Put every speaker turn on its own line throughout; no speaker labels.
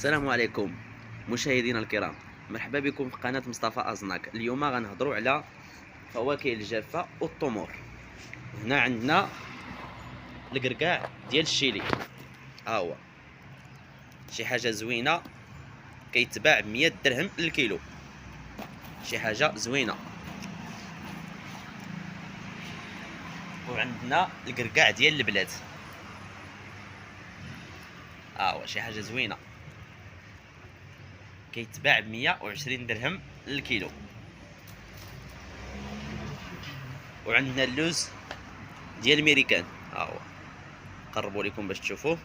السلام عليكم مشاهدينا الكرام، مرحبا بكم في قناة مصطفى أزناك. اليوم غنهضروا على فواكه الجافة والتمور. هنا عندنا القرقاع ديال الشيلي، ها هو شي حاجة زوينة، كيتباع ب100 درهم للكيلو، شي حاجة زوينة. وعندنا القرقاع ديال البلاد، ها هو شي حاجة زوينة، كيتباع ب120 درهم للكيلو. وعندنا اللوز ديال الميريكان، ها هو قربوا لكم باش تشوفوه،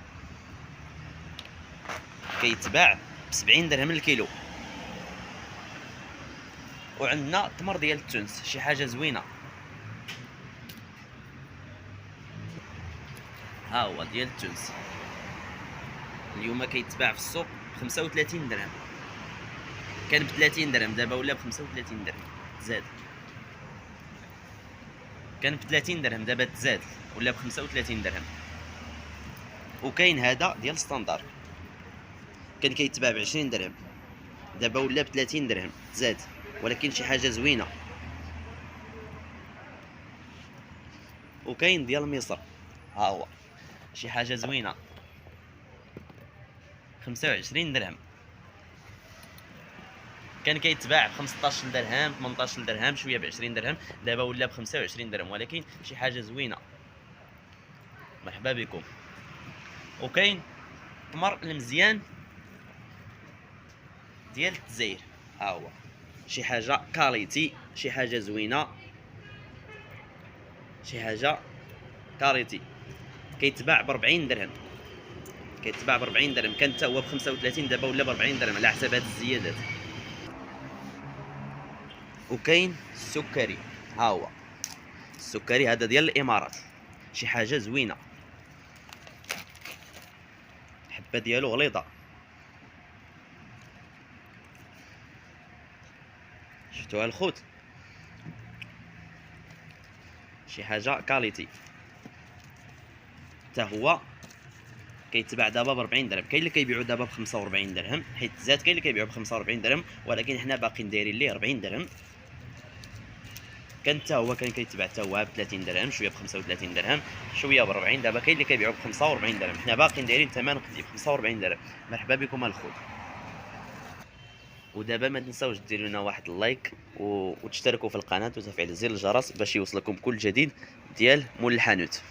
كيتباع ب70 درهم للكيلو. وعندنا تمر ديال التونس، شي حاجه زوينه، ها هو ديال التونس، اليوم كيتباع في السوق ب 35 درهم، كان ب 30 درهم دابا ولا ب 35 درهم تزاد، كان ب 30 درهم دابا تزاد ولا ب 35 درهم. وكاين هذا ديال ستاندار، كان كيتباع ب 20 درهم دابا ولا ب 30 درهم تزاد، ولكن شي حاجه زوينه. وكاين ديال مصر، ها هو شي حاجه زوينه، 25 درهم، كان كيتباع ب 15 درهم 18 درهم شويه ب 20 درهم، دابا ولا ب 25 درهم، ولكن شي حاجه زوينه. مرحبا بكم. وكاين تمر المزيان ديال الجزائر، ها هو شي حاجه كاليتي، شي حاجه زوينه، شي حاجه كاليتي، كيتباع ب 40 درهم، كيتباع ب 40 درهم، كان حتى هو ب 35 دابا ولا ب 40 درهم على حساب هاد الزيادات. وكاين السكري، ها هو السكري هذا ديال الامارات، شي حاجه زوينه، الحبه ديالو غليظه، شفتوها الخوت، شي حاجه كاليتي، حتى هو كيتباع دابا ب 40 درهم، كاين اللي كيبيعوا دابا ب 45 درهم حيت زاد، كاين اللي كيبيعوا ب 45 درهم، ولكن حنا باقيين دايرين ليه 40 درهم. كان حتى هو كان كيتباع حتى هو ب 30 درهم، شويه ب 35 درهم، شويه ب 40، دابا كاين اللي كيبيعوا ب 45 درهم، حنا باقيين دايرين ثمن قديم 45 درهم. مرحبا بكم الخوت. ودابا ما تنساوش ديروا لنا واحد اللايك وتشتركوا في القناه وتفعيل زر الجرس باش يوصلكم كل جديد ديال مول الحانوت.